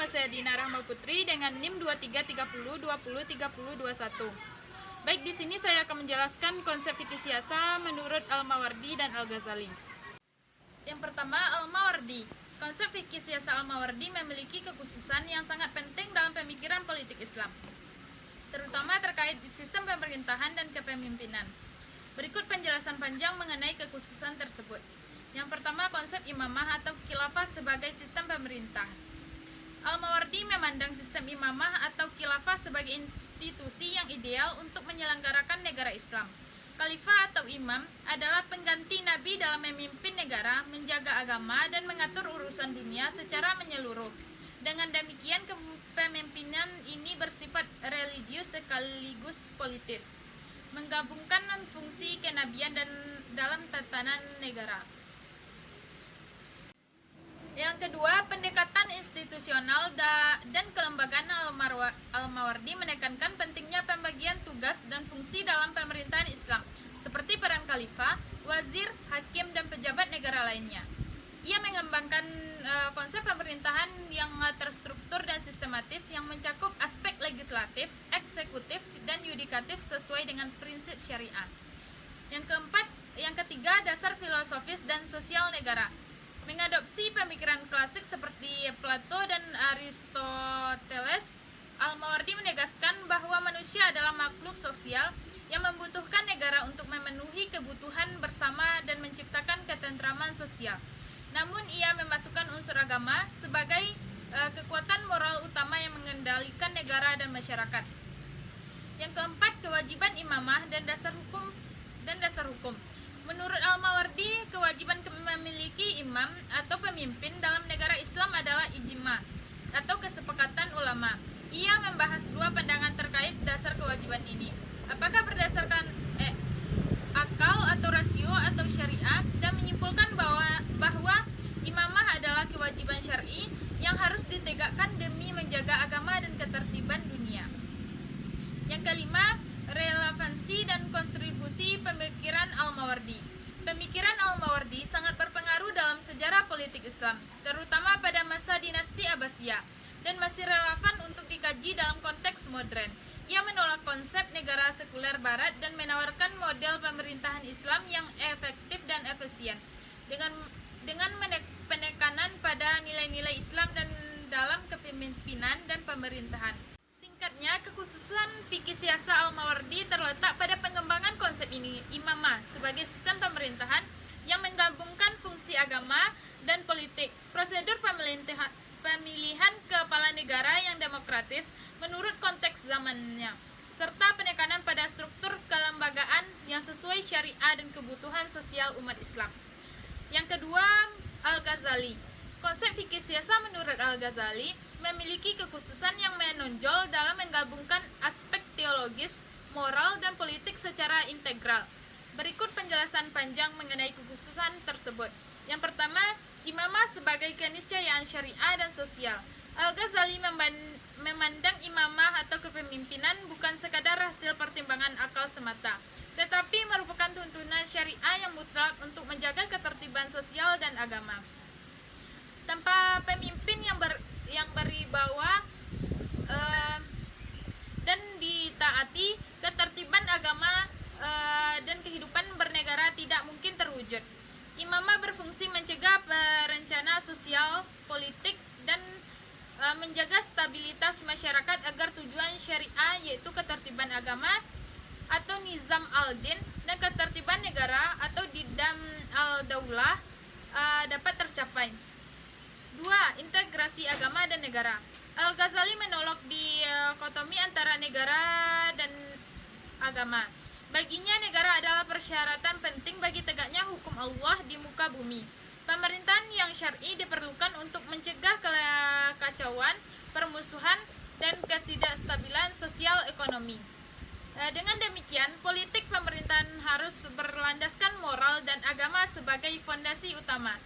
nama saya Dina Rahma Putri dengan NIM 2330203021. Baik, di sini saya akan menjelaskan konsep fikih siasa menurut Al-Mawardi dan Al-Ghazali. Yang pertama, Al-Mawardi. Konsep fikih siasa Al-Mawardi memiliki kekhususan yang sangat penting dalam pemikiran politik Islam, terutama terkait sistem pemerintahan dan kepemimpinan. Berikut penjelasan panjang mengenai kekhususan tersebut. Yang pertama, konsep imamah atau khilafah sebagai sistem pemerintah. Al-Mawardi memandang sistem imamah atau khilafah sebagai institusi yang ideal untuk menyelenggarakan negara Islam. Khalifah atau imam adalah pengganti Nabi dalam memimpin negara, menjaga agama, dan mengatur urusan dunia secara menyeluruh. Dengan demikian, kepemimpinan ini bersifat religius sekaligus politis, menggabungkan fungsi kenabian dan dalam tatanan negara. Yang kedua, pendekatan institusional dan kelembagaan Al-Mawardi menekankan pentingnya pembagian tugas dan fungsi dalam pemerintahan Islam, seperti peran khalifah, wazir, hakim, dan pejabat negara lainnya. Ia mengembangkan konsep pemerintahan yang terstruktur dan sistematis yang mencakup aspek legislatif, eksekutif, dan yudikatif sesuai dengan prinsip syariah. Yang ketiga, dasar filosofis dan sosial negara. Mengadopsi pemikiran klasik seperti Plato dan Aristoteles, Al-Mawardi menegaskan bahwa manusia adalah makhluk sosial yang membutuhkan negara untuk memenuhi kebutuhan bersama dan menciptakan ketentraman sosial. Namun ia memasukkan unsur agama sebagai kekuatan moral utama yang mengendalikan negara dan masyarakat. Yang keempat, kewajiban imamah dan dasar hukum. Menurut Al-Mawardi, kewajiban memiliki imam atau pemimpin dalam negara Islam adalah ijma atau kesepakatan ulama. Ia membahas dua pandangan terkait dasar kewajiban ini. Apakah berdasarkan akal atau rasio atau syariah, dan menyimpulkan bahwa imamah adalah kewajiban syar'i yang harus ditegakkan demi menjaga agama dan ketertiban dunia. Yang kelima, relevansi dan kontribusi pemikiran Al-Mawardi. Pemikiran Al-Mawardi sangat berpengaruh dalam sejarah politik Islam, terutama pada masa dinasti Abbasiyah, dan masih relevan untuk dikaji dalam konteks modern. Ia menolak konsep negara sekuler barat dan menawarkan model pemerintahan Islam yang efektif dan efisien, dengan penekanan pada nilai-nilai Islam dan dalam kepemimpinan dan pemerintahan. Singkatnya, kekhususan fikih siasa Al-Mawardi terletak pada pengembangan konsep ini, imamah sebagai sistem pemerintahan yang menggabungkan fungsi agama dan politik, prosedur pemilihan kepala negara yang demokratis menurut konteks zamannya, serta penekanan pada struktur kelembagaan yang sesuai syariah dan kebutuhan sosial umat Islam. Yang kedua, Al-Ghazali. Konsep fikih siasa menurut Al-Ghazali memiliki kekhususan yang menonjol dalam menggabungkan aspek teologis, moral, dan politik secara integral. Berikut penjelasan panjang mengenai kekhususan tersebut. Yang pertama, imamah sebagai keniscayaan syariah dan sosial. Al-Ghazali memandang imamah atau kepemimpinan bukan sekadar hasil pertimbangan akal semata, tetapi merupakan tuntunan syariah yang mutlak untuk menjaga ketertiban sosial dan agama. Tanpa pemimpin yang berwibawa dan ditaati, ketertiban agama dan kehidupan bernegara tidak mungkin terwujud. Imamah berfungsi mencegah perencana sosial, politik, dan menjaga stabilitas masyarakat agar tujuan syariah, yaitu ketertiban agama atau nizam al-din, dan ketertiban negara atau nidam al-daulah dapat tercapai. 2. Integrasi agama dan negara. Al-Ghazali menolak dikotomi antara negara dan agama. Baginya, negara adalah persyaratan penting bagi tegaknya hukum Allah di muka bumi. Pemerintahan yang syar'i diperlukan untuk mencegah kekacauan, permusuhan, dan ketidakstabilan sosial ekonomi. Dengan demikian, politik pemerintahan harus berlandaskan moral dan agama sebagai fondasi utama,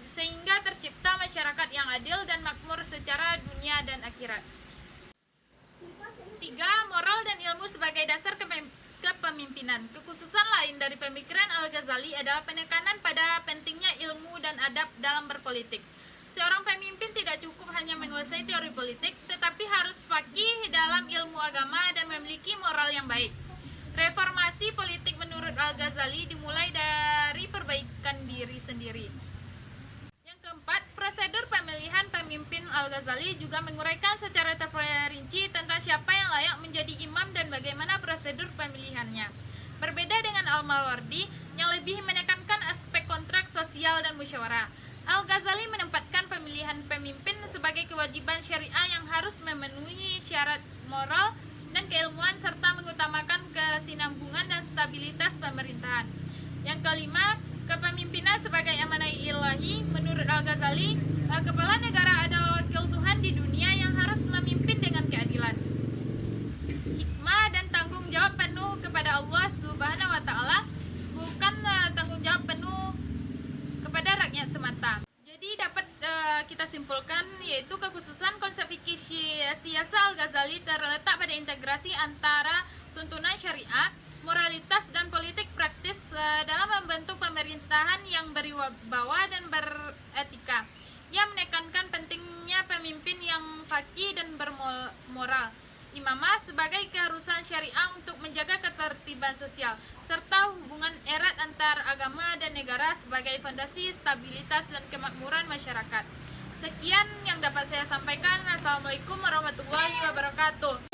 sehingga tercipta masyarakat yang adil dan makmur secara dunia dan akhirat. 3. Moral dan ilmu sebagai dasar kepemimpinan. Kekhususan lain dari pemikiran Al-Ghazali adalah penekanan pada pentingnya ilmu dan adab dalam berpolitik. Seorang pemimpin tidak cukup hanya menguasai teori politik, tetapi harus faqih dalam ilmu agama dan memiliki moral yang baik. Reformasi politik menurut Al-Ghazali dimulai dari perbaikan diri sendiri. Yang keempat, prosedur pemilihan pemimpin Al-Ghazali juga menguraikan secara terperinci tentang siapa yang layak menjadi imam dan bagaimana prosedur pemilihannya. Berbeda dengan Al-Mawardi yang lebih menekankan aspek kontrak sosial dan musyawarah, Al-Ghazali menempatkan pemilihan pemimpin sebagai kewajiban syariah yang harus memenuhi syarat moral dan keilmuan serta mengutamakan kesinambungan dan stabilitas pemerintahan. Yang kelima, kepemimpinan sebagai amanah ilahi. Menurut Al-Ghazali, kepala negara adalah wakil Tuhan di dunia yang harus memimpin dengan keadilan, hikmah dan tanggung jawab penuh kepada Allah Subhanahu wa taala, bukan tanggung jawab penuh kepada rakyat semata. Jadi dapat kita simpulkan yaitu kekhususan konsep fikih siasa Al-Ghazali terletak pada integrasi antara tuntunan syariah, moralitas dan politik praktis dalam membentuk pemerintahan yang berwibawa dan beretika. Ia menekankan pentingnya pemimpin yang faqih dan bermoral, imamah sebagai keharusan syariah untuk menjaga ketertiban sosial, serta hubungan erat antar agama dan negara sebagai fondasi stabilitas dan kemakmuran masyarakat. Sekian yang dapat saya sampaikan. Assalamualaikum warahmatullahi wabarakatuh.